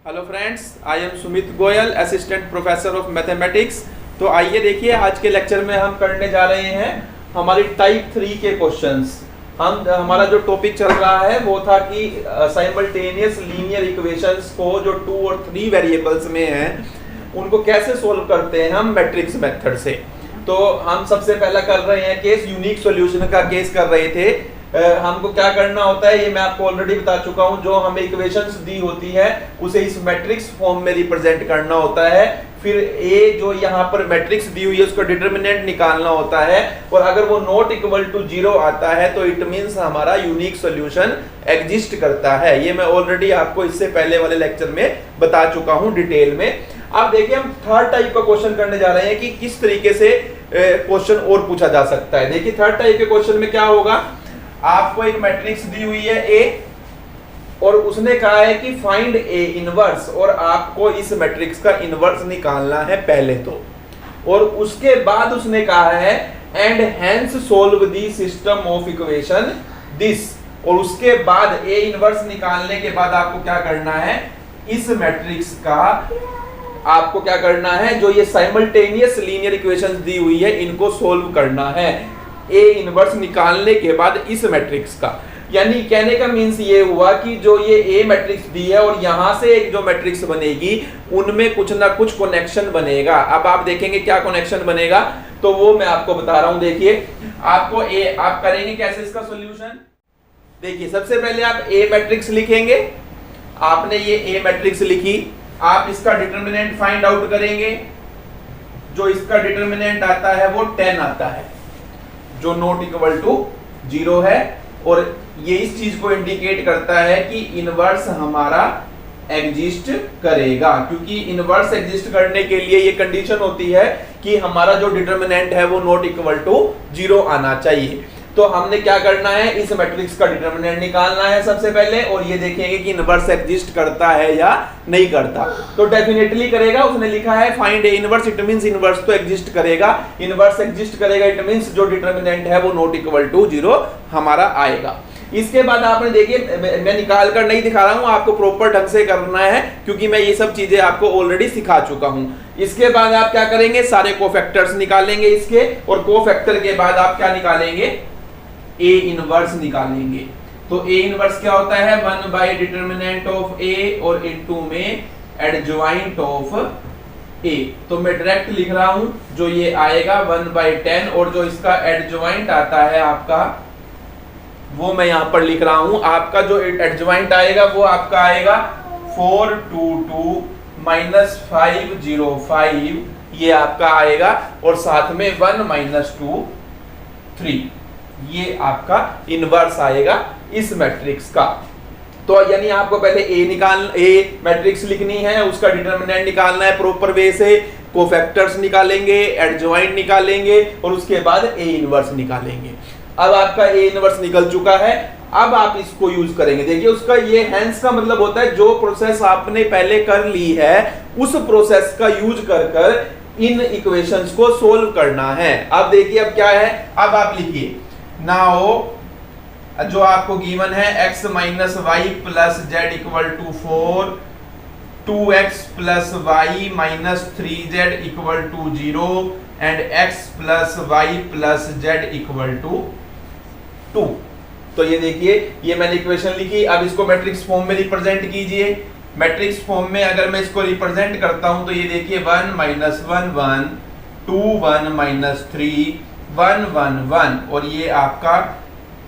Hello friends, I am Sumit Goyal, assistant professor of mathematics. तो आइए देखिए, आज के लेक्चर में हम करने जा रहे हैं हमारी टाइप 3 के क्वेश्चंस। हमारा जो टॉपिक चल रहा है वो था कि साइमल्टेनियस लीनियर इक्वेशंस को जो 2 और 3 वेरिएबल्स में हैं उनको कैसे सोल्व करते हैं हम मैट्रिक्स मेथड से। तो हम सबसे पहला कर रहे हैं केस, यूनिक सॉल्यूशन का केस कर रहे थे। हमको क्या करना होता है ये मैं आपको ऑलरेडी बता चुका हूं। जो हमें इक्वेशंस दी होती है उसे इस मैट्रिक्स फॉर्म में रिप्रेजेंट करना होता है। फिर ए जो यहाँ पर मैट्रिक्स दी हुई है उसका डिटर्मिनेंट निकालना होता है, और अगर वो नॉट इक्वल टू 0 आता है तो इट मींस हमारा यूनिक सॉल्यूशन एग्जिस्ट करता है। ये मैं ऑलरेडी आपको इससे पहले वाले लेक्चर में बता चुका हूं डिटेल में। अब देखिए, हम थर्ड टाइप का क्वेश्चन करने जा रहे हैं कि किस तरीके से क्वेश्चन और पूछा जा सकता है। देखिए, थर्ड टाइप के क्वेश्चन में क्या होगा, आपको एक मैट्रिक्स दी हुई है ए और उसने कहा है कि फाइंड ए इनवर्स, और आपको इस मैट्रिक्स का इनवर्स निकालना है पहले तो, और उसके बाद उसने कहा है and hence solve the system of equation this, और उसके बाद ए इनवर्स निकालने के बाद आपको क्या करना है, इस मैट्रिक्स का आपको क्या करना है, जो ये साइमल्टेनियस लीनियर इक्वेशंस दी हुई है इनको सोल्व करना है ए इनवर्स निकालने के बाद इस मैट्रिक्स का। यानी कहने का मींस ये हुआ कि जो ये ए मैट्रिक्स दी है और यहां से एक जो मैट्रिक्स बनेगी उनमें कुछ ना कुछ कनेक्शन बनेगा। अब आप देखेंगे क्या कनेक्शन बनेगा, तो वो मैं आपको बता रहा हूं। देखिए, आपको ए आप करेंगे कैसे इसका सॉल्यूशन। देखिए, सबसे पहले आप ए मैट्रिक्स लिखेंगे। आपने ये ए मैट्रिक्स लिखी, आप इसका डिटर्मिनेंट फाइंड आउट करेंगे। जो इसका डिटर्मिनेंट आता है वो 10 आता है, जो नॉट इक्वल टू 0 है, और ये इस चीज को इंडिकेट करता है कि इनवर्स हमारा एग्जिस्ट करेगा, क्योंकि इनवर्स एग्जिस्ट करने के लिए ये कंडीशन होती है कि हमारा जो डिटर्मिनेंट है वो नॉट इक्वल टू 0 आना चाहिए। तो हमने क्या करना है, इस मैट्रिक्स का डिटर्मिनेंट निकालना है सबसे पहले, और ये देखेंगे कि इनवर्स एग्जिस्ट करता है या नहीं करता। तो डेफिनेटली करेगा, उसने लिखा है find A inverse, it means inverse तो एग्जिस्ट करेगा। इनवर्स एग्जिस्ट करेगा इट मींस जो डिटर्मिनेंट है वो नॉट इक्वल टू 0 हमारा आएगा। इसके बाद आपने देखिए, मैं निकाल कर नहीं दिखा रहा हूं, आपको प्रॉपर ढंग से करना है क्योंकि मैं ये सब चीजें आपको ऑलरेडी सिखा चुका हूं। इसके बाद आप क्या करेंगे, सारे कोफैक्टर्स निकालेंगे इसके, और कोफैक्टर के बाद आप क्या निकालेंगे, ए इनवर्स निकालेंगे। तो ए इनवर्स क्या होता है, 1 बाय डिटर्मिनेंट ऑफ ए और इनटू में एडजॉइंट ऑफ ए। तो मैं डायरेक्ट लिख रहा हूं, जो ये आएगा 1 बाय 10, और जो इसका एडजॉइंट आता है आपका वो मैं यहां पर लिख रहा हूं। आपका जो एडजॉइंट आएगा वो आपका आएगा 422 माइनस 505, ये आपका आएगा, और साथ में 1 माइनस 2 3, ये आपका इनवर्स आएगा इस मैट्रिक्स का। तो यानी आपको पहले ए मैट्रिक्स लिखनी है, उसका डिटर्मिनेंट निकालना है प्रॉपर वे से, कोफैक्टर्स निकालेंगे, एडजॉइंट निकालेंगे, और उसके बाद ए इनवर्स निकालेंगे। अब आपका ए इनवर्स निकल चुका है, अब आप इसको यूज करेंगे। देखिए, उसका ये हेंस का मतलब होता है जो प्रोसेस आपने पहले कर ली है उस प्रोसेस का यूज कर इन इक्वेशंस को सोल्व करना है। अब देखिए, अब क्या है, अब आप लिखिए नाउ, जो आपको गिवन है x minus y plus z equal to 4, 2x plus y minus 3z equal to 0 and x plus y plus z equal to 2। तो ये देखिए, ये मैंने इक्वेशन लिखी। अब इसको मैट्रिक्स फॉर्म में रिप्रेजेंट कीजिए। मैट्रिक्स फॉर्म में अगर मैं इसको रिप्रेजेंट करता हूं तो ये देखिए 1 माइनस 1 1, 2 1 माइनस 3 1 1 1, और ये आपका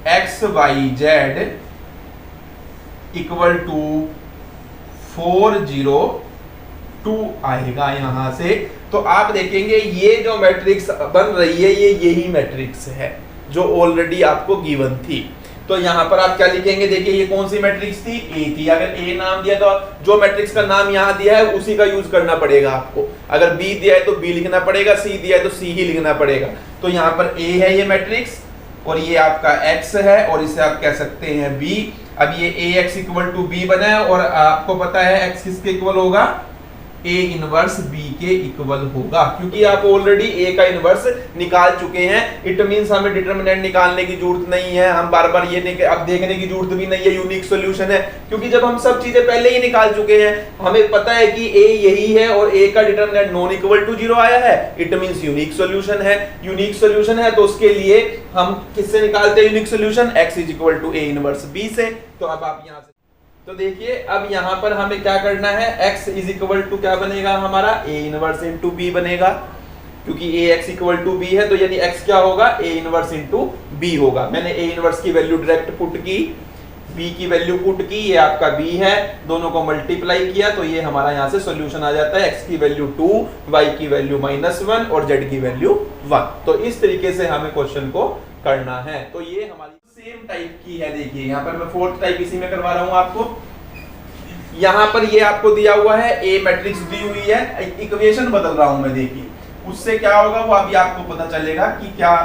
x y z equal to 4 0 2 आएगा यहां से। तो आप देखेंगे ये जो मैट्रिक्स बन रही है ये यही मैट्रिक्स है जो ऑलरेडी आपको गिवन थी। तो यहां पर आप क्या लिखेंगे, देखिए ये कौन सी मैट्रिक्स थी, ए थी। अगर ए नाम दिया तो जो मैट्रिक्स का नाम यहां दिया है उसी का यूज करना पड़ेगा आपको। अगर बी दिया है तो बी लिखना पड़ेगा, सी दिया है तो सी ही लिखना पड़ेगा। तो यहां पर ए है ये मैट्रिक्स, और ये आपका एक्स है, और इसे आप कह सकते हैं बी। अब ये ए एक्स इक्वल टू बी बना है, और आपको पता है एक्स किसके इक्वल होगा, ए इनवर्स बी के इक्वल होगा, क्योंकि आप ऑलरेडी ए का इनवर्स निकाल चुके हैं। इट मींस हमें डिटरमिनेंट निकालने की जरूरत नहीं है, हम बार बार ये अब देखने की जरूरत भी नहीं है यूनिक सॉल्यूशन है, क्योंकि जब हम सब चीजें पहले ही निकाल चुके हैं, हमें पता है कि ए यही है और ए का डिटरमिनेंट नॉन इक्वल टू 0 आया है, इट मींस यूनिक सॉल्यूशन है। यूनिक सॉल्यूशन है तो उसके लिए हम किससे निकालते हैं unique solution, x is equal to A inverse b से। तो अब आप यहां से तो देखिए, अब यहां पर हमें क्या करना है, x इज इक्वल टू क्या बनेगा हमारा, a इनवर्स इनटू b बनेगा, क्योंकि ax इक्वल टू b है तो यानी x क्या होगा, a इनवर्स इनटू b होगा। मैंने a इनवर्स की वैल्यू डायरेक्ट पुट की, b की वैल्यू पुट की, ये आपका b है, दोनों को मल्टीप्लाई किया तो ये हमारा यहां से सॉल्यूशन आ जाता है, x की वैल्यू 2, y की वैल्यू -1 और z की वैल्यू 1। तो इस तरीके से हमें क्वेश्चन को करना है। तो ये हमारी सेम टाइप की है। देखिए यहाँ पर मैं फोर्थ टाइप इसी में करवा रहा हूँ आपको। यहाँ पर ये आपको दिया हुआ है, ए मैट्रिक्स दी हुई है, इक्वेशन बदल रहा हूँ मैं, देखिए उससे क्या होगा वो अभी आपको पता चलेगा कि क्या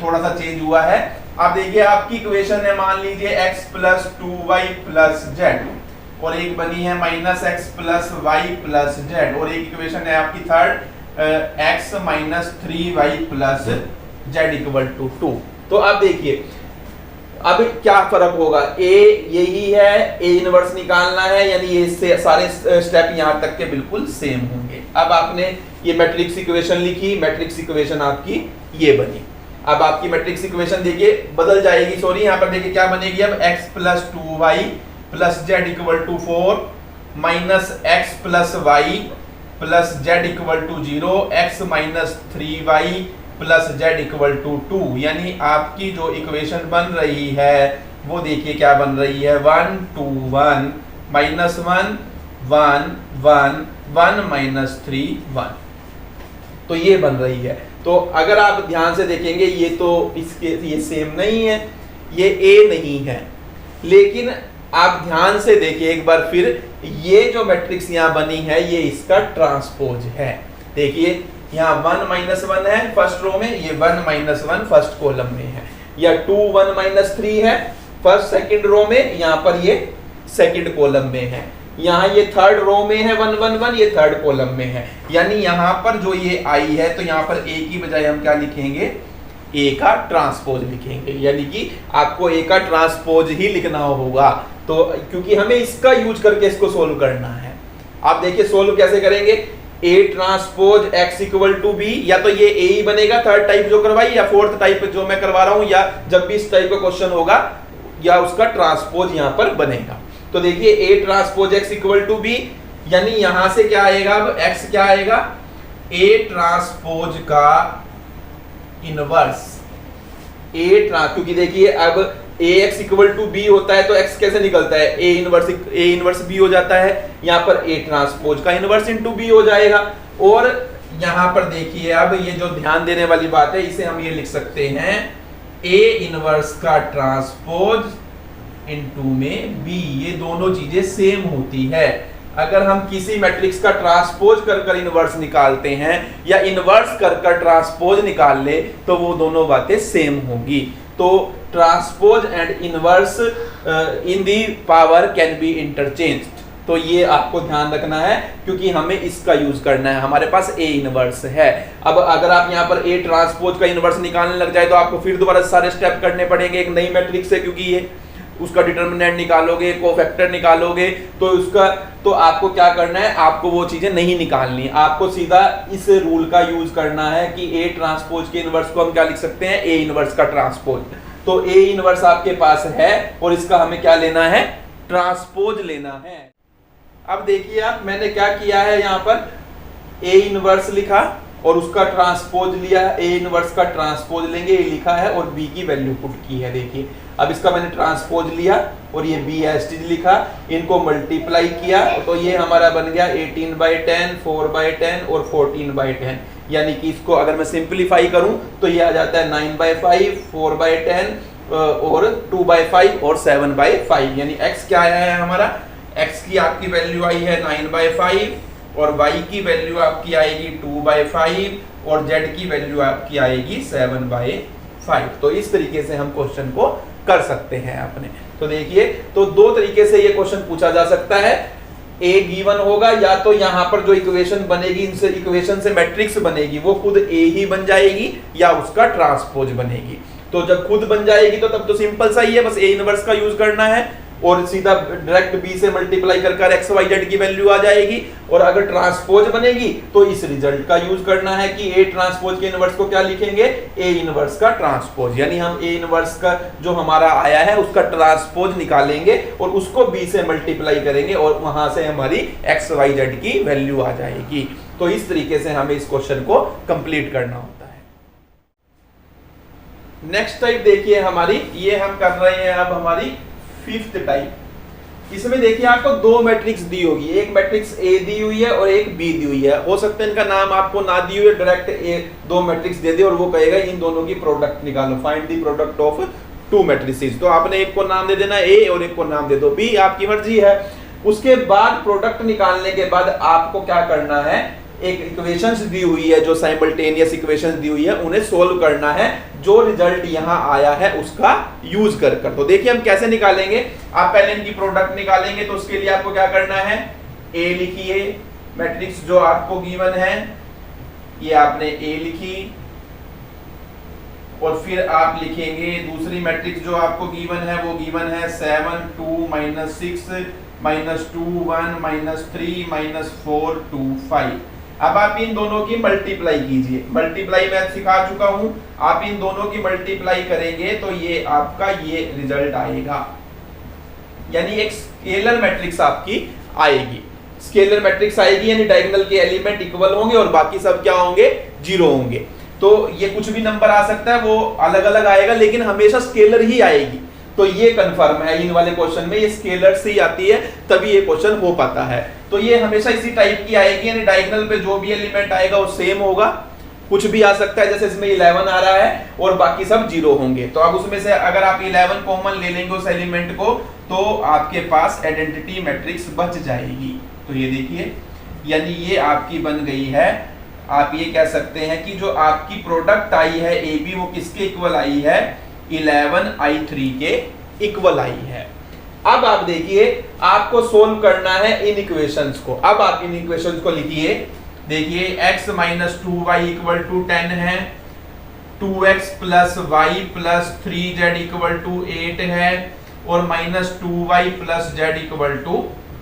थोड़ा सा चेंज हुआ है। आप देखिए आपकी इक्वेशन है, मान लीजिए x plus 2y plus z, और एक बनी है -x plus y plus z, और एक इक्वेशन है आपकी third x minus 3y plus z equal to 2। तो अब देखिए अब क्या फर्क होगा, a यही है, a इनवर्स निकालना है, यानी ये सारे स्टेप यहां तक के बिल्कुल सेम होंगे। अब आपने ये मैट्रिक्स इक्वेशन लिखी, मैट्रिक्स इक्वेशन आपकी ये बनी। अब आपकी मैट्रिक्स इक्वेशन देखिए बदल जाएगी, सॉरी यहाँ पर देखिए क्या बनेगी, अब x plus 2y plus z equal to 4 minus x plus y plus z equal to 0, x minus 3y plus z equal to 2, यानी आपकी जो इक्वेशन बन रही है वो देखिए क्या बन रही है, 1 2 1 -1 1 1 1 -3 1। तो ये बन रही है। तो अगर आप ध्यान से देखेंगे ये तो ये सेम नहीं है, ये a नहीं है, लेकिन आप ध्यान से देखिए एक बार फिर, ये जो मैट्रिक्स यहाँ बनी है ये इसका ट्रांसपोज है। देखिए यहाँ 1 -1 है फर्स्ट रो में, ये 1 -1 फर्स्ट कॉलम में है, या 2 1 -3 है फर्स्ट सेकंड रो में, यहाँ पर ये सेकंड कॉलम में है, यहाँ ये थर्ड रो में है 1 1 1, ये थर्ड कॉलम में है, यानी यहाँ पर जो ये आई है तो यहाँ पर a की बजाय हम क्या लिखेंगे, a का ट्रांसपोज लिखेंगे, यानी कि आपको a का ट्रांसपोज ही लिखना होगा। तो क्योंकि हमें इसका यूज करके इसको सोल्व करना है। आप देखिए सोल्व कैसे करेंगे, a transpose x equal to b, या तो ये a ही बनेगा थर्ड टाइप जो करवाई, या फोर्थ टाइप जो मैं करवा रहा हूं, या जब भी इस टाइप का क्वेश्चन होगा या उसका ट्रांसपोज यहां पर बनेगा। तो देखिए a transpose x equal to b, यानी यहां से क्या आएगा, अब x क्या आएगा, a ट्रांसपोज का इनवर्स, क्योंकि देखिए अब ax इक्वल टू b होता है तो x कैसे निकलता है, a इनवर्स b हो जाता है, यहाँ पर a ट्रांसपोज का इनवर्स इनटू b हो जाएगा। और यहाँ पर देखिए अब ये जो ध्यान देने वाली बात है, इसे हम ये लिख सकते हैं a इनवर्स का ट्रांसपोज इनटू में b, ये दोनों चीजें सेम होती है। अगर हम किसी मैट्रिक्स का ट्रांसपोज कर इनवर्स निकालते हैं या इनवर्स कर ट्रांसपोज निकाल ले तो वो दोनों बातें सेम होगी। तो transpose and inverse in the power can be interchanged, तो ये आपको ध्यान रखना है क्योंकि हमें इसका यूज करना है, हमारे पास a इनवर्स है। अब अगर आप यहाँ पर a ट्रांसपोज का इनवर्स निकालने लग जाए तो आपको फिर दोबारा सारे स्टेप करने पड़ेंगे एक नई मैट्रिक्स से, क्योंकि ये उसका डिटरमिनेंट निकालोगे, कोफैक्टर निकालोगे, तो आपको क्या करना है, आपको वो चीजें नहीं निकालनी, आपको सीधा इस रूल का यूज करना है कि a ट्रांसपोज के इनवर्स को हम क्या लिख सकते हैं, a इनवर्स का ट्रांसपोज। तो a इनवर्स आपके पास है और इसका हमें क्या लेना है, ट्रांसपोज लेना है। अब देखिए आप, मैंने क्या किया है, यहाँ पर a इनवर्स लिखा और उसका ट्रांसपोज लिया, a इनवर्स का ट्रांसपोज लेंगे, ये लिखा है और b की वैल्यू पुट की है। देखिए अब इसका मैंने ट्रांसपोज लिया और ये b एस टी लिखा, इनको मल्टीप्लाई किया तो ये हमारा बन गया 18/10, 4/10 और 14/10, यानी कि इसको अगर मैं सिंपलीफाई करूं तो ये आ जाता है 9/5, 4/10 और 2/5 और 7/5, यानी x क्या आया है हमारा, x की आपकी वैल्यू आई है 9/5 और y की वैल्यू आपकी आएगी 2/5 और z की वैल्यू आपकी आएगी 7/5। तो इस तरीके से हम क्वेश्चन को कर सकते हैं अपने। तो देखिए, तो दो तरीके से ये क्वेश्चन पूछा जा सकता है, ए गिवन होगा, या तो यहां पर जो इक्वेशन बनेगी, इनसे इक्वेशन से मैट्रिक्स बनेगी वो खुद ए ही बन जाएगी या उसका ट्रांसपोज बनेगी। तो जब खुद बन जाएगी तो तब तो सिंपल सा ही है, बस ए इनवर्स का यूज करना है और सीधा डायरेक्ट बी से मल्टीप्लाई कर एक्स वाई जेड की वैल्यू आ जाएगी। और अगर ट्रांसपोज बनेगी तो इस रिजल्ट का यूज करना है कि ए ट्रांसपोज के इनवर्स को क्या लिखेंगे, ए इनवर्स का ट्रांसपोज, यानी हम ए इनवर्स का जो हमारा आया है उसका ट्रांसपोज निकालेंगे और उसको बी से मल्टीप्लाई करेंगे और वहां से हमारी एक्स वाई जेड की वैल्यू आ जाएगी। तो इस तरीके से हमें इस क्वेश्चन को कंप्लीट करना होता है। नेक्स्ट टाइप देखिए हमारी, ये हम कर रहे हैं अब हमारी फिफ्थ टाइप। इसमें देखिए आपको दो मैट्रिक्स दी होगी, एक मैट्रिक्स ए दी हुई है और एक बी दी हुई है। हो सकता है इनका नाम आपको ना दी हुई है, डायरेक्ट ए दो मैट्रिक्स दे दे और वो कहेगा इन दोनों की प्रोडक्ट निकालो, find the product of to matrices. तो आपने एक को नाम दे देना ए और एक को नाम दे दो बी, आपकी मर्जी है। उसके बाद प्रोडक्ट निकालने के बाद आपको क्या करना है, एक इक्वेशंस दी हुई है, जो साइमल्टेनियस इक्वेशंस दी हुई है उन्हें सोल्व करना है, जो रिजल्ट यहां आया है उसका यूज कर। तो देखिए हम कैसे निकालेंगे। आप पहले इनकी प्रोडक्ट निकालेंगे तो उसके लिए आपको क्या करना है, ए लिखिए, मैट्रिक्स जो आपको गिवन है ये आपने ए लिखी, और फिर आप लिखेंगे दूसरी मैट्रिक्स जो आपको गिवन है, वो गिवन है 7 2 -6 -2 1 -3 -4 2 5। अब आप इन दोनों की मल्टीप्लाई कीजिए, मल्टीप्लाई मैं सिखा चुका हूं, आप इन दोनों की मल्टीप्लाई करेंगे तो ये आपका ये रिजल्ट आएगा, यानी एक स्केलर मैट्रिक्स आपकी आएगी। स्केलर मैट्रिक्स आएगी यानी डायगोनल के एलिमेंट इक्वल होंगे और बाकी सब क्या होंगे, जीरो होंगे। तो ये कुछ भी नंबर आ सकता है, वो अलग अलग आएगा लेकिन हमेशा स्केलर ही आएगी। तो ये कंफर्म है, इन वाले क्वेश्चन में ये स्केलर से ही आती है तभी ये क्वेश्चन हो पाता है। तो ये हमेशा इसी टाइप की आएगी, यानी डायगोनल पे जो भी एलिमेंट आएगा वो सेम होगा, कुछ भी आ सकता है, जैसे इसमें 11 आ रहा है और बाकी सब जीरो होंगे। तो अब उसमें से अगर आप 11 कॉमन ले लेंगे उस एलिमेंट को तो आपके पास आइडेंटिटी मैट्रिक्स बच जाएगी। तो ये देखिए, यानी ये आपकी बन गई है। आप ये कह सकते हैं कि जो आपकी प्रोडक्ट आई है ए बी वो किसके इक्वल आई है, 11i3 के इक्वल आई है। अब आप देखिए आपको सोल्व करना है इन इक्वेशंस को। अब आप इन इक्वेशंस को लिखिए, देखिए x - 2y = 10 है, 2x + y + 3z = 8 है और -2y + z =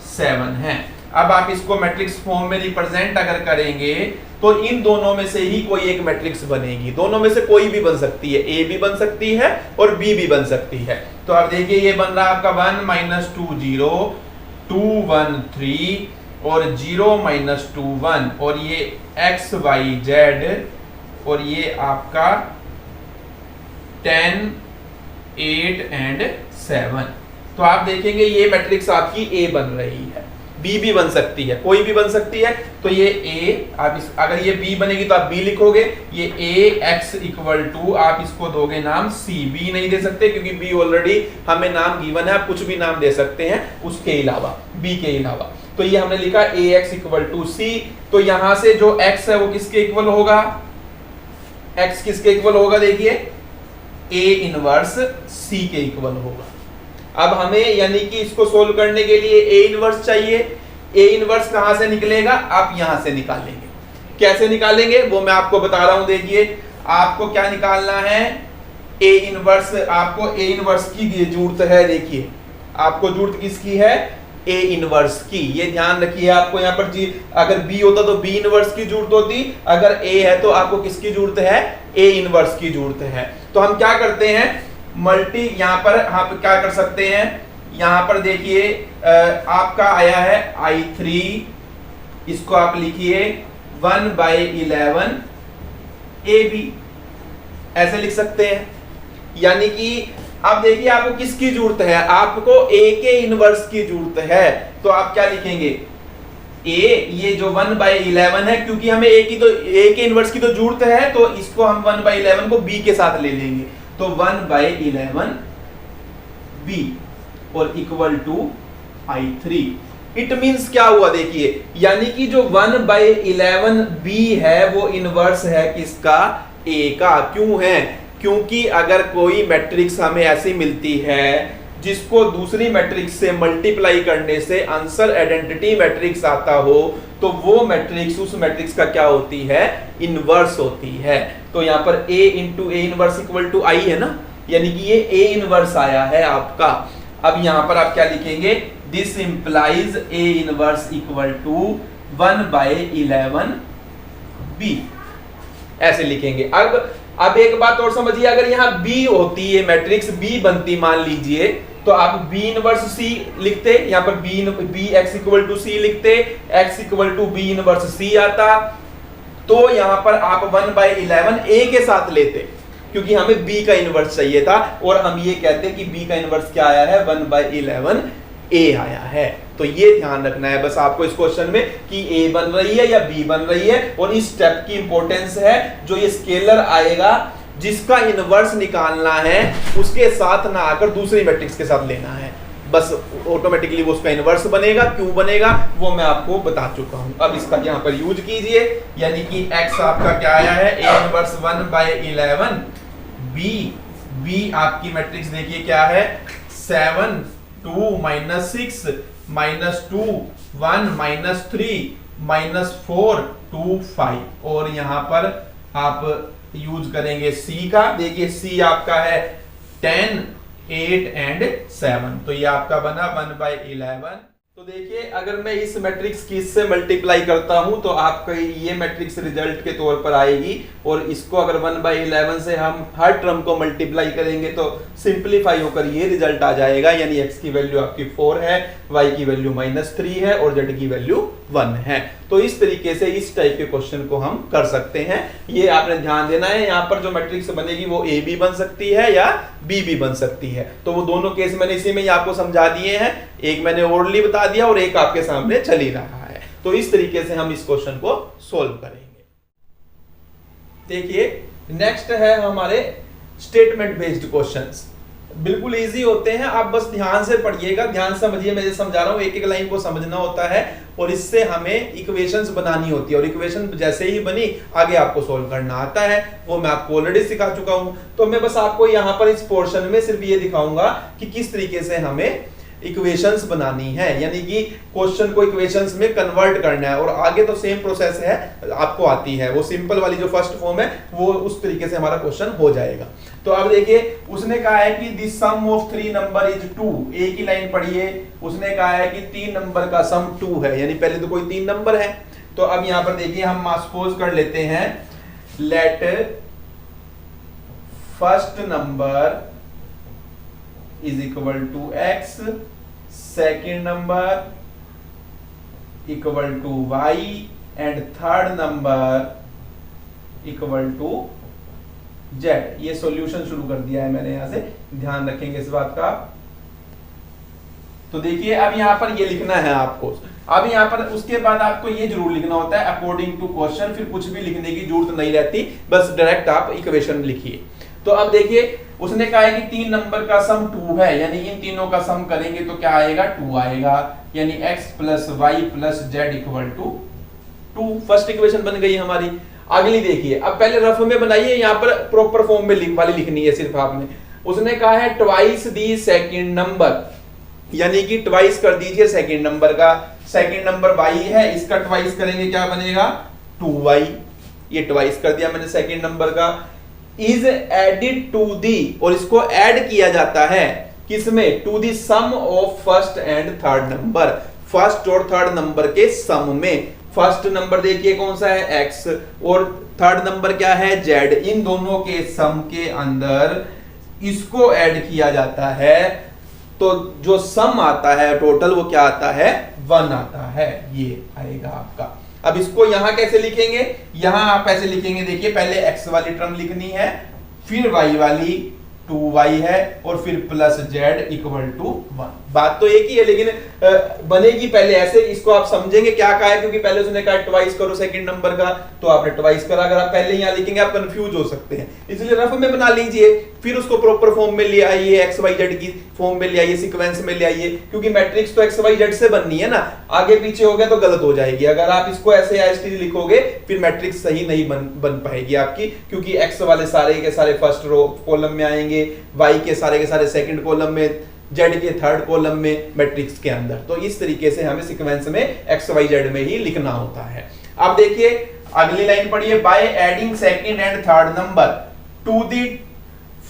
7 है। अब आप इसको मैट्रिक्स फॉर्म में रिप्रेजेंट अगर करेंगे तो इन दोनों में से ही कोई एक मैट्रिक्स बनेगी, दोनों में से कोई भी बन सकती है, ए भी बन सकती है और बी भी बन सकती है। तो आप देखिए ये बन रहा है आपका 1 - 2 0 2 1 3 और 0 - 2 1 और ये x y z और ये आपका 10 8 एंड 7। तो आप देखेंगे ये मैट्रिक्स आपकी ए बन रही है, बी भी बन सकती है, कोई भी बन सकती है। तो ये ए, आप इस अगर ये बी बनेगी तो आप बी लिखोगे, ये ए x = आप इसको दोगे नाम सी, बी नहीं दे सकते क्योंकि बी ऑलरेडी हमें नाम गिवन है, आप कुछ भी नाम दे सकते हैं उसके अलावा, बी के अलावा। तो ये हमने लिखा ए x = सी। तो यहां से जो x है वो किसके इक्वल होगा, x किसके इक्वल होगा, देखिए ए इनवर्स सी के इक्वल होगा। अब हमें यानी कि इसको सोल्व करने के लिए ए इनवर्स चाहिए। ए इनवर्स कहां से निकलेगा, आप यहां से निकालेंगे। कैसे निकालेंगे वो मैं आपको बता रहा हूं। देखिए आपको क्या निकालना है, ए इनवर्स, आपको ए इनवर्स की जरूरत है। देखिए आपको जरूरत किसकी है, ए इनवर्स की। ये ध्यान रखिए, आपको यहाँ पर जी अगर बी होता तो बी इनवर्स की जरूरत होती, अगर ए है तो आपको किसकी जरूरत है, ए इनवर्स की जरूरत है। तो हम क्या करते हैं, मल्टी यहाँ पर आप क्या कर सकते हैं, यहाँ पर देखिए आपका आया है i3, इसको आप लिखिए 1/11 AB, ऐसे लिख सकते हैं। यानी कि अब देखिए आपको किसकी जरूरत है, आपको ए के इनवर्स की जरूरत है। तो आप क्या लिखेंगे, ए, ये जो 1/11 है, क्योंकि हमें ए के इनवर्स की तो जरूरत है, तो इसको हम 1/11 को बी के साथ ले लेंगे। तो 1/11 b और equal to i3। It means क्या हुआ, देखिए यानी कि जो 1/11 b है वो इनवर्स है किसका, a का। क्यों है, क्योंकि अगर कोई मैट्रिक्स हमें ऐसी मिलती है जिसको दूसरी मैट्रिक्स से मल्टीप्लाई करने से आंसर आइडेंटिटी मैट्रिक्स आता हो, तो वो मैट्रिक्स उस मैट्रिक्स का क्या होती है, इनवर्स होती है। तो यहाँ पर A into A inverse equal to I है ना, यानी कि ये A इनवर्स आया है आपका। अब यहाँ पर आप क्या लिखेंगे, this implies A inverse equal to 1/11 B, ऐसे लिखेंगे। अब एक बात और समझिए, अगर यहाँ B होती है, मैट्रिक्स B बनती मान लीजिए, तो आप B इनवर्स C लिखते, यहाँ पर B x equal to C लिखते, x equal to B inverse C आता, तो यहाँ पर आप 1/11 A के साथ लेते, क्योंकि हमें B का इनवर्स चाहिए था, और हम ये कहते हैं कि B का इनवर्स क्या आया है, 1/11 A आया है। तो ये ध्यान रखना है बस आपको इस क्वेश्चन में कि A बन रही है या B बन रही है, और इस स्टेप की इंपॉर्टेंस है, जो ये स्केलर आएगा जिसका इनवर्स निकालना है उसके साथ ना आकर दूसरी मैट्रिक्स के साथ लेना है, बस ऑटोमेटिकली वो उसका इनवर्स बनेगा। क्यों बनेगा वो मैं आपको बता चुका हूं, अब इसका यहाँ पर यूज कीजिए, यानी कि x आपका क्या आया है, A इनवर्स 1/11 B आपकी मैट्रिक्स देखिए क्या है, 7 2 -6 -2 1 -3 -4 2 5, और यहाँ पर आप यूज करेंगे C का, देखिए C आपका है 10 8 एंड 7, तो ये आपका बना 1/11। तो देखिए अगर मैं इस मैट्रिक्स की इससे मल्टीप्लाई करता हूं तो आपका ये मैट्रिक्स रिजल्ट के तौर पर आएगी, और इसको अगर 1/11 से हम हर टर्म को मल्टीप्लाई करेंगे तो सिंपलीफाई होकर ये रिजल्ट आ जाएगा, यानी x की वैल्यू आपकी 4 है, y की वैल्यू -3 है और z की वैल्यू 1 है। तो इस तरीके से इस टाइप के क्वेश्चन को हम कर सकते हैं, ये आपने ध्यान देना है। यहाँ पर जो मैट्रिक्स बनेगी वो A भी बन सकती है या B भी बन सकती है, तो वो दोनों केस मैंने इसी में ही आपको समझा दिए हैं, एक मैंने ओरली बता दिया और एक आपके सामने चल ही रहा है। तो इस तरीके से हम इस क्वेश्चन को सोल्व करेंगे। देखिए नेक्स्ट है हमारे स्टेटमेंट बेस्ड क्वेश्चंस, बिल्कुल इजी होते हैं, आप बस ध्यान से पढ़िएगा, ध्यान समझिए, मैं जो समझा रहा हूँ एक एक लाइन को समझना होता है, और इससे हमें इक्वेशंस बनानी होती है, और इक्वेशन जैसे ही बनी आगे आपको सोल्व करना आता है, वो मैं आपको ऑलरेडी सिखा चुका हूँ। तो मैं बस आपको यहाँ पर इस पोर्शन में सिर्फ ये दिखाऊंगा कि किस तरीके से हमें इक्वेशंस बनानी है, यानी कि क्वेश्चन को इक्वेशंस में कन्वर्ट करना है, और आगे तो सेम प्रोसेस है आपको आती है, वो सिंपल वाली जो फर्स्ट फॉर्म है वो उस तरीके से हमारा क्वेश्चन हो जाएगा। तो अब देखिए उसने कहा है कि the sum of 3 number is 2, एक ही लाइन पढ़िए, उसने कहा है कि 3 नंबर का सम 2 है, यानी पहले तो कोई 3 नंबर है। तो अब यहाँ पर देखिए हम सपोज कर लेते हैं, let first number is equal to x, second number equal to y and third number equal to z। ये सॉल्यूशन शुरू कर दिया है मैंने, यहां से ध्यान रखेंगे इस बात का। तो देखिए अब यहां पर ये लिखना है आपको, अब यहां पर उसके बाद आपको ये जरूर लिखना होता है अकॉर्डिंग टू क्वेश्चन, फिर कुछ भी लिखने की जरूरत नहीं रहती, बस डायरेक्ट आप इक्वेशन लिखिए। तो अब देखिए उसने कहा है कि 3 नंबर का सम 2 है, यानी इन तीनों का सम करेंगे तो क्या आएगा, 2 आएगा, यानी x plus y plus z equal to 2। First equation बन गई हमारी। अगली देखिए, अब पहले रफ में बनाइए, यहाँ पर प्रॉपर फॉर्म में वाली लिखनी है सिर्फ आपने। उसने कहा है ट्वाइस दी सेकेंड नंबर, यानी कि ट्वाइस कर दीजिए सेकेंड नंबर का, सेकेंड नंबर y है, इसका ट्वाइस करेंगे क्या बनेगा 2y, ये ट्वाइस कर दिया मैंने सेकेंड नंबर का। इज एडिड टू दी, और इसको ऐड किया जाता है किसमें, to the sum of first and third number, फर्स्ट और थर्ड नंबर के सम में। फर्स्ट नंबर देखिए कौन सा है x, और थर्ड नंबर क्या है z, इन दोनों के सम के अंदर इसको ऐड किया जाता है, तो जो सम आता है टोटल वो क्या आता है 1 आता है, ये आएगा आपका। अब इसको यहां कैसे लिखेंगे, यहां आप ऐसे लिखेंगे, देखिए पहले x वाली टर्म लिखनी है, फिर y वाली 2y है, और फिर प्लस z इक्वल टू 1। बात तो एक ही है, लेकिन बनेगी पहले ऐसे, इसको आप समझेंगे क्या कहा है, क्योंकि पहले उसने कहा ट्वाइस करो सेकंड नंबर का, तो आपने ट्वाइस करा, अगर आप पहले यहां लिखेंगे आप कंफ्यूज हो सकते हैं, इसलिए रफ में बना लीजिए, फिर उसको प्रॉपर फॉर्म में ले आइए, एक्स वाई जेड की फॉर्म में ले आइए, सीक्वेंस में ले आइए, क्योंकि मैट्रिक्स तो एक्स वाई जेड से बननी है ना, आगे पीछे हो गया तो गलत हो जाएगी। अगर आप इसको ऐसे एसटी लिखोगे फिर मैट्रिक्स सही नहीं बन पाएगी आपकी, क्योंकि एक्स वाले सारे के सारे फर्स्ट रो कॉलम में आएंगे, वाई के सारे सेकंड कॉलम में, जेड के थर्ड कॉलम में मैट्रिक्स के अंदर। तो इस तरीके से हमें सीक्वेंस में एक्स वाई जेड में ही लिखना होता है। अब देखिए अगली लाइन पढ़िए, by adding second and third number to the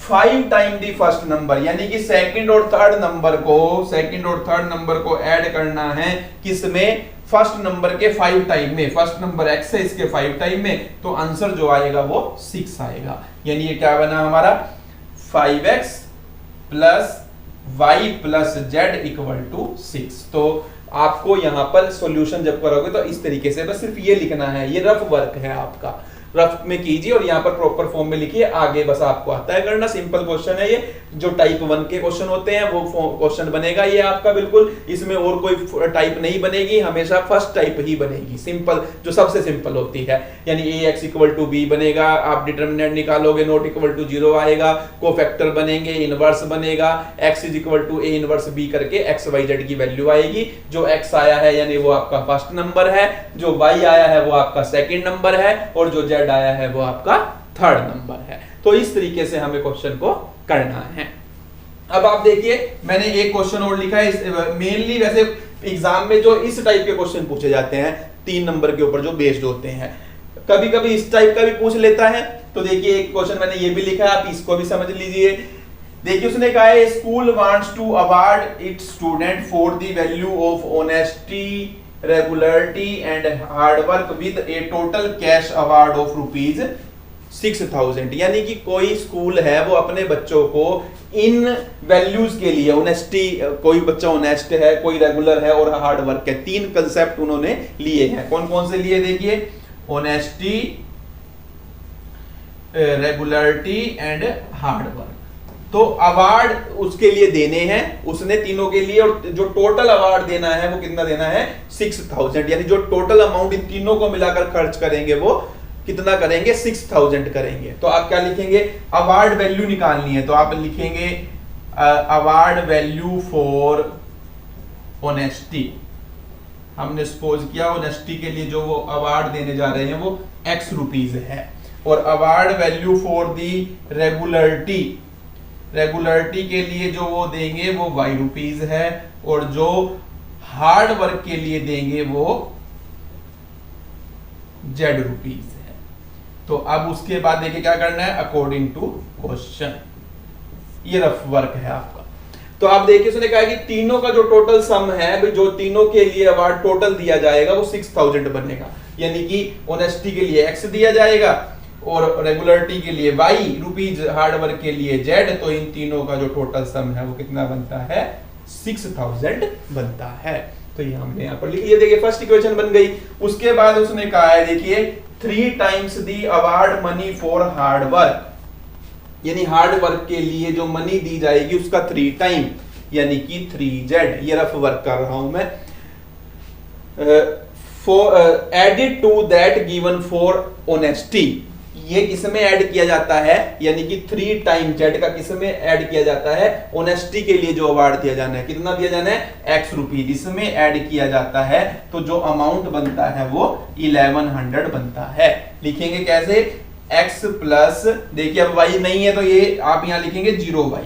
5 time the first number, यानी कि सेकंड और थर्ड नंबर को ऐड करना है किसमें, फर्स्ट नंबर के 5 टाइम में। फर्स्ट नंबर x है, इसके 5 टाइम में, तो आंसर जो आएगा वो 6 आएगा। यानी ये क्या बना हमारा 5x plus y plus z equal to 6। तो आपको यहां पर सॉल्यूशन जब करोगे तो इस तरीके से बस सिर्फ ये लिखना है, ये रफ वर्क है आपका, रफ में कीजिए और यहाँ पर प्रॉपर फॉर्म में लिखिए, आगे बस आपको आता है करना। सिंपल क्वेश्चन है ये, जो टाइप 1 के क्वेश्चन होते हैं वो क्वेश्चन बनेगा ये आपका बिल्कुल, इसमें और कोई टाइप नहीं बनेगी, हमेशा फर्स्ट टाइप ही बनेगी, सिंपल, जो सबसे सिंपल होती है। यानी ax इक्वल टू b बनेगा, आप डिटर्मिनेंट निकालोगे, नॉट इक्वल टू 0 आएगा, कोफैक्टर बनेंगे, इनवर्स बनेगा, x is equal to a inverse b करके x y z की वैल्यू आएगी। जो x आया है यानी वो आपका फर्स्ट नंबर है, जो y आया है वो आपका सेकंड नंबर है, और जो z आया है वो आपका थर्ड नंबर है। तो इस तरीके से हमें क्वेश्चन को करना है। अब आप देखिए मैंने एक क्वेश्चन और लिखा है, मेनली वैसे एग्जाम में जो इस टाइप के क्वेश्चन पूछे जाते हैं 3 नंबर के ऊपर जो बेस्ड होते हैं, कभी कभी इस टाइप का भी पूछ लेता है। तो देखिए एक क्वेश्चन मैंने ये भी लिखा है, आप इसको भी समझ लीजिए। देखिए उसने कहा है school wants to award its student for the value of honesty, regularity and hard work with a total cash award of ₹6,000। यानी कि कोई स्कूल है वो अपने बच्चों को इन वैल्यूज के लिए, ऑनेस्टी, कोई बच्चा ऑनेस्ट है, कोई रेगुलर है और हार्ड वर्क है, 3 कंसेप्ट उन्होंने लिए हैं। कौन कौन से लिए देखिए, honesty, regularity and hard work. तो अवार्ड उसके लिए देने हैं उसने तीनों के लिए, और जो टोटल अवार्ड देना है वो कितना देना है 6,000। यानी जो टोटल अमाउंट इन तीनों को मिलाकर खर्च करेंगे वो कितना करेंगे 6,000 करेंगे। तो आप क्या लिखेंगे, अवार्ड वैल्यू निकालनी है, तो आप लिखेंगे अवार्ड वैल्यू फॉर ऑनेस्टी। हमने सपोज किया ऑनेस्टी के लिए जो वो अवार्ड देने जा रहे हैं वो x रुपीज है, और award value for the regularity, regularity के लिए जो वो देंगे वो y रुपीज है, और जो हार्ड वर्क के लिए देंगे वो z रुपीज है। तो अब उसके बाद देखिए क्या करना है, अकॉर्डिंग टू क्वेश्चन, ये रफ वर्क है आपका। तो आप देखिए उसने कहा कि तीनों का जो टोटल सम है, जो तीनों के लिए अवार्ड टोटल दिया जाएगा वो 6,000 बनेगा। यानी कि ऑनेस्टी के लिए x दिया जाएगा और रेगुलरिटी के लिए y रुपीज, हार्ड वर्क के लिए z, तो इन तीनों का जो टोटल सम है वो कितना बनता है 6,000 बनता है। तो ये हमने यहाँ पर लिख लिया। देखिए फर्स्ट इक्वेशन बन गई। उसके बाद उसने कहा है देखिए 3 times the award money for hard work, यानी हार्ड वर्क के लिए जो मनी दी जाएगी उसका 3 टाइम, यानी कि 3z। ये रफ वर्क कर रहा हूं मैं। Added to that given for honesty, ये किसमें ऐड किया जाता है, यानी कि 3 टाइम z का किसमें ऐड किया जाता है, ऑनेस्टी के लिए जो अवार्ड दिया जाना है, कितना दिया जाना है x रुपीज, इसमें ऐड किया जाता है। तो जो अमाउंट बनता है वो 1100 बनता है। लिखेंगे कैसे, x प्लस, देखिए अब y नहीं है तो ये आप यहां लिखेंगे 0y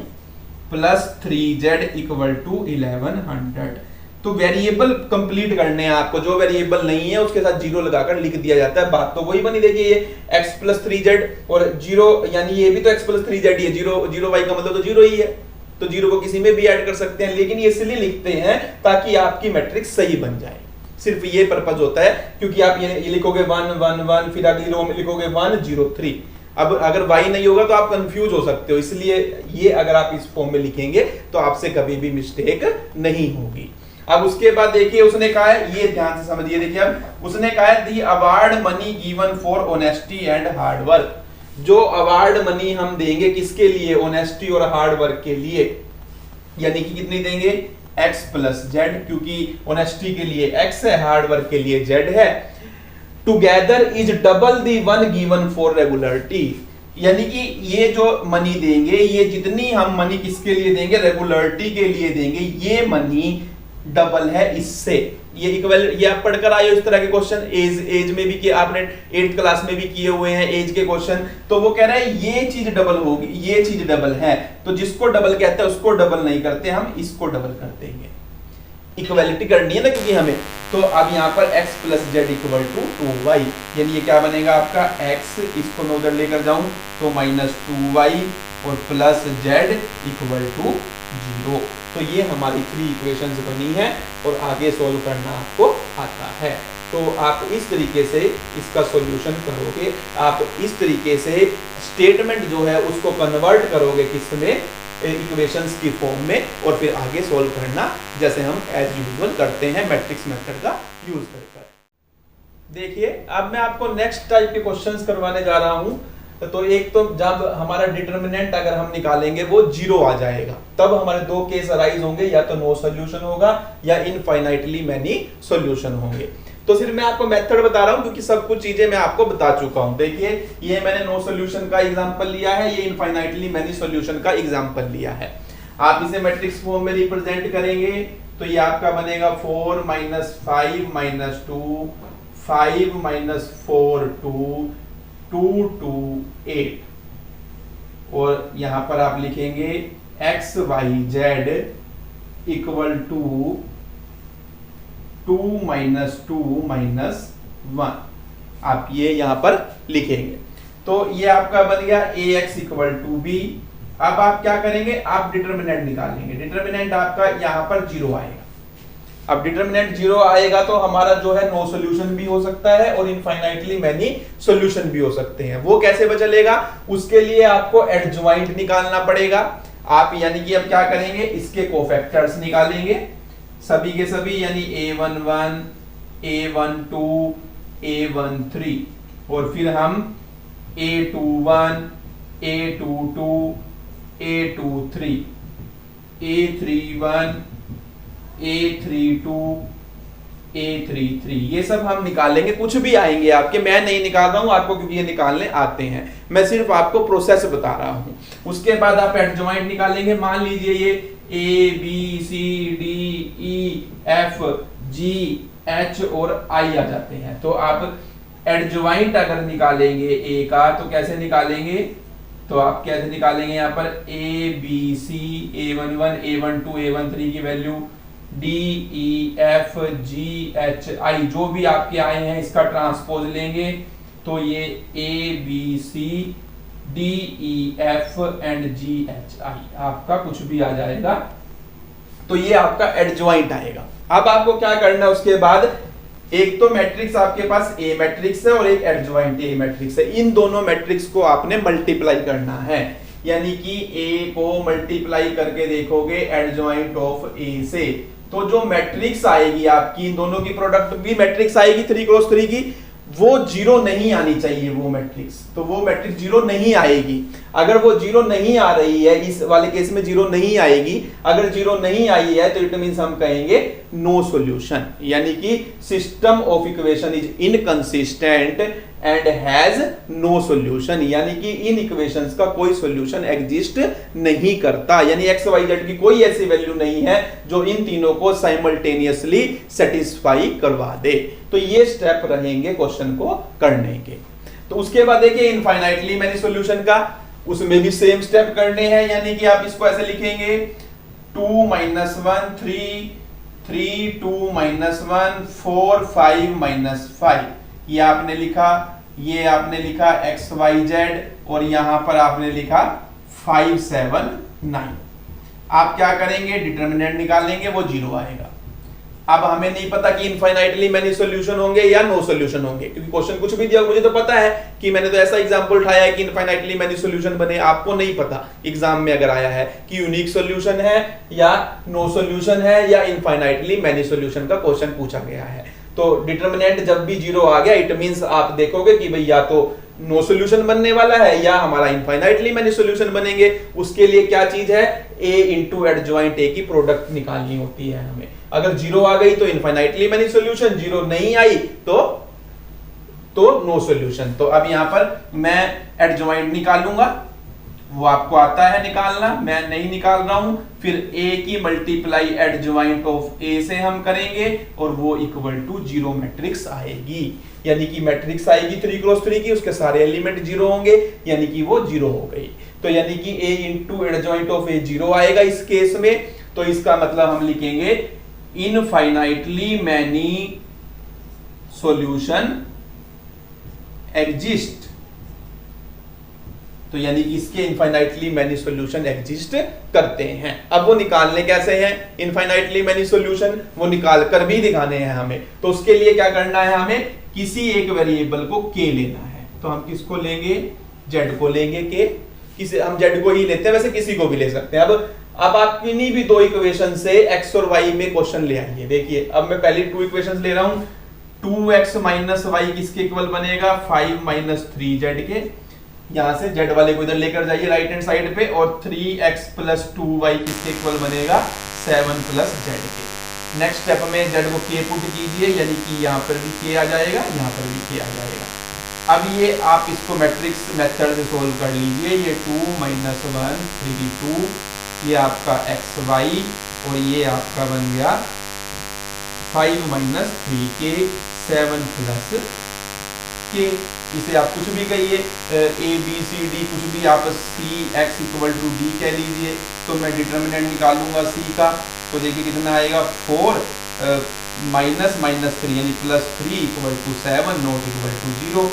plus 3z equal to 1100। तो वेरिएबल कंप्लीट करने हैं आपको, जो वेरिएबल नहीं है उसके साथ 0 लगाकर लिख दिया जाता है। बात तो वही बनी, देखिए ये x प्लस 3z और 0, यानी ये भी तो x प्लस 3z ही है, 0y का मतलब तो 0 ही है, तो 0 को किसी में भी ऐड कर सकते हैं। लेकिन ये इसलिए लिखते हैं ताकि आपकी मैट्रिक्स सही बन जाए, सिर्फ ये पर्पज होता है। क्योंकि आप ये लिखोगे 1 1 1, फिर अगली रो में लिखोगे 1 0 3, अब अगर y नहीं होगा तो आप कंफ्यूज हो सकते हो, इसलिए ये अगर आप इस फॉर्म में लिखेंगे तो आपसे कभी भी मिस्टेक नहीं होगी। अब उसके बाद देखिए उसने कहा है, ये ध्यान से समझिए, देखिए अब उसने कहा है the award money given for honesty and hard work. जो अवार्ड मनी हम देंगे किसके लिए, ऑनेस्टी और हार्ड वर्क के लिए, यानी कि कितनी देंगे x प्लस z, क्योंकि ऑनेस्टी के लिए x है, हार्ड वर्क के लिए z है। Together is double the one given for regularity, यानी कि ये जो मनी देंगे, ये जितनी हम मनी किसके लिए देंगे, रेगुलरिटी के लिए देंगे, ये मनी डबल है इससे, ये इक्वल, ये आप पढ़कर आए हो इस तरह के क्वेश्चन, एज में भी किए आपने, 8th क्लास में भी किए हुए हैं एज के क्वेश्चन। तो वो कह रहा है ये चीज डबल होगी, ये चीज डबल है, तो जिसको डबल कहते हैं उसको डबल नहीं करते, हम इसको डबल कर देंगे। इक्वालिटी करनी है ना क्योंकि हमें, तो अब यहाँ पर x plus z equal to 2y, यानी ये क्या बनेगा आपका x, इसको मैं उधर लेकर जाऊं तो माइनस 2y और प्लस जेड इक्वल टू 0। तो ये हमारी 3 इक्वेशंस बनी है और आगे सोल्व करना आपको आता है। तो आप इस तरीके से इसका सॉल्यूशन करोगे, आप इस तरीके से स्टेटमेंट जो है उसको कन्वर्ट करोगे किसमें, इक्वेशंस की फॉर्म में, और फिर आगे सोल्व करना जैसे हम एज यूजुअल करते हैं मैट्रिक्स मेथड का यूज करके। देखिए अब मैं आपको नेक्स्ट टाइप के क्वेश्चंस करवाने जा रहा हूं। तो एक तो जब हमारा डिटर्मिनेंट अगर हम निकालेंगे वो 0 आ जाएगा, तब हमारे 2 केस अराइज होंगे, या तो नो सॉल्यूशन होगा या इनफाइनाइटली मैनी सॉल्यूशन होंगे। तो सिर्फ मैं आपको मेथड बता रहा हूं क्योंकि सब कुछ चीजें मैं आपको बता चुका हूं। देखिए ये मैंने नो सॉल्यूशन का एग्जांपल लिया है, ये इनफाइनाइटली मैनी सॉल्यूशन का एग्जांपल लिया है। आप इसे मैट्रिक्स फॉर्म में रिप्रेजेंट करेंगे तो ये आपका बनेगा 4 - 5 - 2 5 - 4 2 2 2 8, और यहां पर आप लिखेंगे x y z equal to 2 - 2 - 1, आप ये यहां पर लिखेंगे। तो ये आपका बन गया ax इक्वल टू b। अब आप क्या करेंगे, आप डिटर्मिनेंट निकालेंगे। डिटर्मिनेंट आपका यहां पर 0 आएगा। अब डिटर्मिनेंट 0 आएगा तो हमारा जो है नो सॉल्यूशन भी हो सकता है और इनफाइनाइटली मैनी सॉल्यूशन भी हो सकते हैं। वो कैसे चलेगा, उसके लिए आपको एडजॉइंट निकालना पड़ेगा। आप यानी कि अब क्या करेंगे, इसके कोफैक्टर्स निकालेंगे सभी के सभी, यानी a11 a12 a13, और फिर हम a21 a22 a23 a31 A32 A33, ये सब हम निकालेंगे। कुछ भी आएंगे आपके, मैं नहीं निकाल रहा हूं आपको क्योंकि ये निकालने आते हैं, मैं सिर्फ आपको प्रोसेस बता रहा हूं। उसके बाद आप एडजॉइंट निकालेंगे। मान लीजिए ये A B C D E F G H और I आ जाते हैं, तो आप एडजॉइंट अगर निकालेंगे A का तो कैसे निकालेंगे, तो आप कैसे निकालेंगे, यहाँ पर A B C A11 A12 A13 की value D E F G H I जो भी आपके आए हैं इसका ट्रांसपोज लेंगे, तो ये A B C D E F and G H I आपका कुछ भी आ जाएगा, तो ये आपका एडजॉइंट आएगा। अब आपको क्या करना है, उसके बाद एक तो मैट्रिक्स आपके पास ए मैट्रिक्स है और एक एडजॉइंट ए मैट्रिक्स है, इन दोनों मैट्रिक्स को आपने मल्टीप्लाई करना है, यानी कि ए को मल्टीप्लाई करके देखोगे एडजॉइंट ऑफ ए से, तो जो मैट्रिक्स आएगी आपकी, इन दोनों की प्रोडक्ट भी मैट्रिक्स आएगी 3x3 की, वो 0 नहीं आनी चाहिए वो मैट्रिक्स, तो वो मैट्रिक्स 0 नहीं आएगी। अगर वो 0 नहीं आ रही है, इस वाले केस में 0 नहीं आएगी, अगर 0 नहीं आई है तो इट मींस हम कहेंगे नो सॉल्यूशन, यानी कि system of equation is inconsistent and has no solution, यानी कि इन इक्वेशंस का कोई सॉल्यूशन एग्जिस्ट नहीं करता, यानी एक्स वाई जेड की कोई ऐसी वैल्यू नहीं है जो इन तीनों को साइमल्टेनियसली सेटिस्फाई करवा दे। तो ये स्टेप रहेंगे क्वेश्चन को करने के। तो उसके बाद देखिए इनफाइनाइटली मैनी सॉल्यूशन का, उसमें भी सेम स्टेप करने हैं, यानी कि आप इसको ऐसे लिखेंगे 2 - 1 3 3 2 - 1 4 5 - 5, ये आपने लिखा, ये आपने लिखा एक्स वाई जेड, और यहां पर आपने लिखा 5 7 9। आप क्या करेंगे, डिटर्मिनेंट निकालेंगे, वो 0 आएगा। अब हमें नहीं पता कि इनफाइनाइटली मैनी सॉल्यूशन होंगे या नो सॉल्यूशन होंगे, क्योंकि क्वेश्चन कुछ भी दिया, मुझे तो पता है कि मैंने तो ऐसा एग्जांपल उठाया है कि इनफाइनाइटली मैनी सॉल्यूशन बने, आपको नहीं पता एग्जाम में अगर आया है कि यूनिक सॉल्यूशन है या नो सॉल्यूशन है या इनफाइनाइटली मैनी सॉल्यूशन का क्वेश्चन पूछा गया है। तो डिटर्मिनेंट जब भी 0 आ गया, इट मींस आप देखोगे कि भाई या तो नो सॉल्यूशन बनने वाला है या हमारा इनफाइनाइटली मैनी सॉल्यूशन बनेंगे। उसके लिए क्या चीज है, a इंटू एडजॉइंट a की प्रोडक्ट निकालनी होती है हमें। अगर 0 आ गई तो इनफाइनाइटली मैनी सॉल्यूशन, 0 नहीं आई तो नो सॉल्यूशन। तो अब यहां पर मैं एडजॉइंट निकालूंगा वो आपको आता है निकालना, मैं नहीं निकाल रहा हूं। फिर a की मल्टीप्लाई एडजॉइंट ऑफ a से हम करेंगे और वो इक्वल टू 0 मैट्रिक्स आएगी, यानी कि मैट्रिक्स आएगी 3 क्रॉस 3 की, उसके सारे एलिमेंट 0 होंगे, यानी कि वो 0 हो गई। तो यानी कि a into adjoint of a 0 आएगा इस केस में। तो इसका मतलब हम लिखेंगे इनफाइनाइटली मैनी सॉल्यूशन एग्जिस्ट। तो यानी कि इसके इनफाइनाइटली मैनी सॉल्यूशन एग्जिस्ट करते हैं। अब वो निकालने कैसे हैं इनफाइनाइटली मैनी सॉल्यूशन, वो निकाल कर भी दिखाने हैं हमें। तो उसके लिए क्या करना है, हमें किसी एक वेरिएबल को k लेना है। तो हम किसको लेंगे, z को लेंगे k, किसी हम z को ही लेते हैं, वैसे किसी को भी ले सकते हैं। अब आप किन्हीं भी दो इक्वेशन से x और y में क्वेश्चन ले आइए। देखिए अब मैं पहले 2 इक्वेशंस ले रहा हूं। 2x माइनस वाई किसके इक्वल बनेगा, 5 माइनस 3z के। यहां से z वाले को इधर लेकर जाइए राइट हैंड साइड पे, और 3x प्लस 2y किसके इक्वल बनेगा, 7 प्लस z के। नेक्स्ट स्टेप में z को k पुट कीजिए, यानी कि यहाँ पर भी k आ जाएगा, यहाँ पर भी k आ जाएगा। अब ये आप इसको मैट्रिक्स मेथड से सोल्व कर लीजिए। ये 2 माइनस 1 3 2, ये आपका xy, और ये आपका बन गया 5 माइनस 3k 7 प्लस k। इसे आप कुछ भी कहिए, a b c d कुछ भी, आप c x equal to d कह लीजिए। तो मैं डिटर्मिनेंट निकालूंगा c का, तो देखिए कितना आएगा 4 माइनस माइनस 3 यानी plus 3 equal to 7 not equal to 0।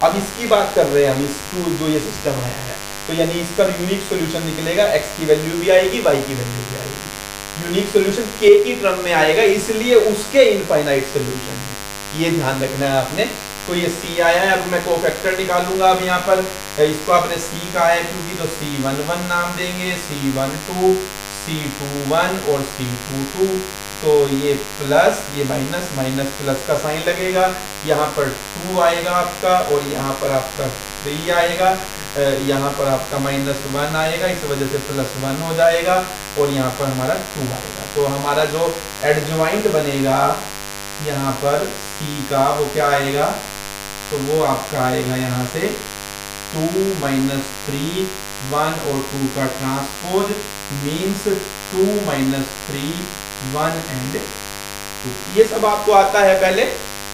अब इसकी बात कर रहे हैं हम, इस जो ये सिस्टम आया है, तो यानी इसका यूनिक सॉल्यूशन निकलेगा, x की वैल्यू भी आएगी, y की वैल्यू भी आएगी। यूनिक सॉल्यूशन k की टर्म में आएगा, इसलिए उसके इनफाइनाइट सॉल्यूशन है, ये ध्यान रखना है आपने। तो ये c आया है, अब मैं कोफैक्टर निकालूंगा। अब यहाँ पर इसको आपने c का है क्योंकि, तो c11 नाम देंगे, c12 c21 और c22। तो ये प्लस, ये माइनस, माइनस प्लस का साइन लगेगा, यहाँ पर 2 आएगा आपका, और यहाँ पर आपका 3 आएगा, यहाँ पर आपका -1 आएगा, इस वजह से +1 हो जाएगा, और यहाँ पर हमारा 2 आएगा। तो हमारा जो एडजॉइंट बनेगा यहाँ पर c का, वो क्या आएगा, तो वो आपका आएगा यहाँ से 2 माइनस 3 1 और 2 का ट्रांसपोज मीन्स 2 माइनस 3 1 एंड 2। ये सब आपको आता है पहले,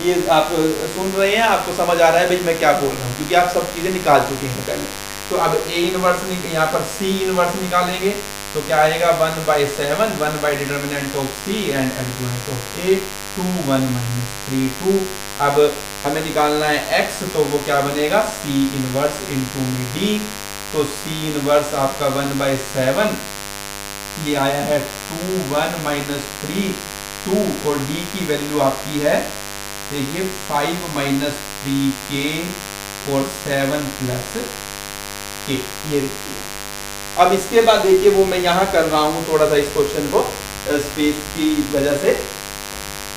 ये आप सुन रहे हैं, आपको समझ आ रहा है भाई मैं क्या बोल रहा हूँ, क्योंकि आप सब चीजें निकाल चुके हैं पहले। तो अब a इनवर्स, यहाँ पर c इनवर्स निकालेंगे, तो क्या आएगा 1/7 1 by determinant of c and adjoint of a 2 1 minus 3 2। अब हमें निकालना है x, तो वो क्या बनेगा c इनवर्स इंटू में d। तो c इनवर्स आपका 1/7, ये आया है 2 1 माइनस 3 2, और d की वैल्यू आपकी है देखिए 5 माइनस 3k और 7 प्लस k। ये देखिए अब इसके बाद देखिए वो मैं यहाँ कर रहा हूँ, थोड़ा सा इस क्वेश्चन को स्पेस की वजह से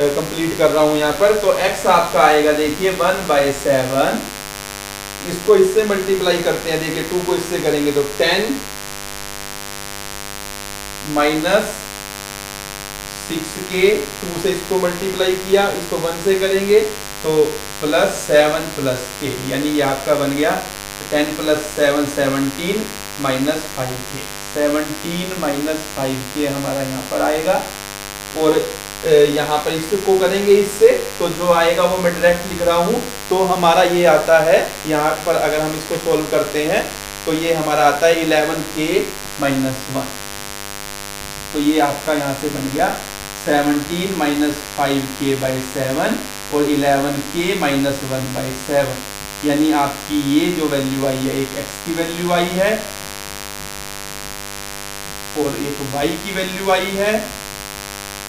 कंप्लीट कर रहा हूँ यहाँ पर। तो x आपका आएगा देखिए 1/7, इसको इससे मल्टीप्लाई करते हैं, देखिए 2 को इससे करेंगे तो 10 माइनस 6k, 2 से इसको मल्टीप्लाई किया, इसको 1 से करेंगे तो प्लस 7 प्लस k, यानी ये आपका बन गया 10 plus 7 17 minus 5k, 17 minus 5k हमारा यहाँ पर आएगा। और यहाँ पर इसको करेंगे इससे, तो जो आएगा वो मैं डायरेक्ट लिख रहा हूँ। तो हमारा ये आता है यहाँ पर, अगर हम इसको सोल्व करते हैं तो ये हमारा आता है 11k माइनस 1। तो ये आपका यहाँ से बन गया 17 माइनस 5k बाई 7 और 11k माइनस 1/7, यानी आपकी ये जो वैल्यू आई है, एक x की वैल्यू आई है और एक y की वैल्यू आई है,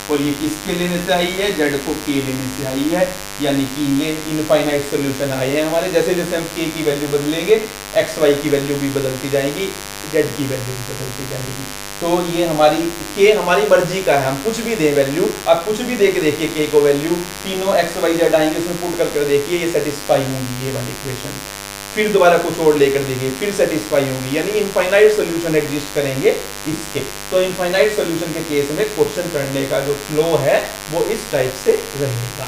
और ये किसके लेने से आई है, z को k लेने से आई है, यानी कि ये इनफाइनाइट सॉल्यूशन आए हैं हमारे। जैसे जैसे हम k की वैल्यू बदलेंगे x y की वैल्यू भी बदलती जाएगी, z की वैल्यू भी बदलती जाएगी। तो ये हमारी k हमारी मर्जी का है, हम कुछ भी दें वैल्यू, आप कुछ भी दे के देखिए k को वैल्यू, तीनों x y z आएंगे, उसमें पुट कर देखिए ये सेटिस्फाई होंगी ये वाली इक्वेशन, फिर दोबारा कुछ और लेकर देखिए फिर सेटिस्फाई होंगी, यानी इनफाइनाइट सॉल्यूशन एग्जिस्ट करेंगे इसके। तो इनफाइनाइट सॉल्यूशन के केस में क्वेश्चन करने का जो फ्लो है वो इस टाइप से रहेगा।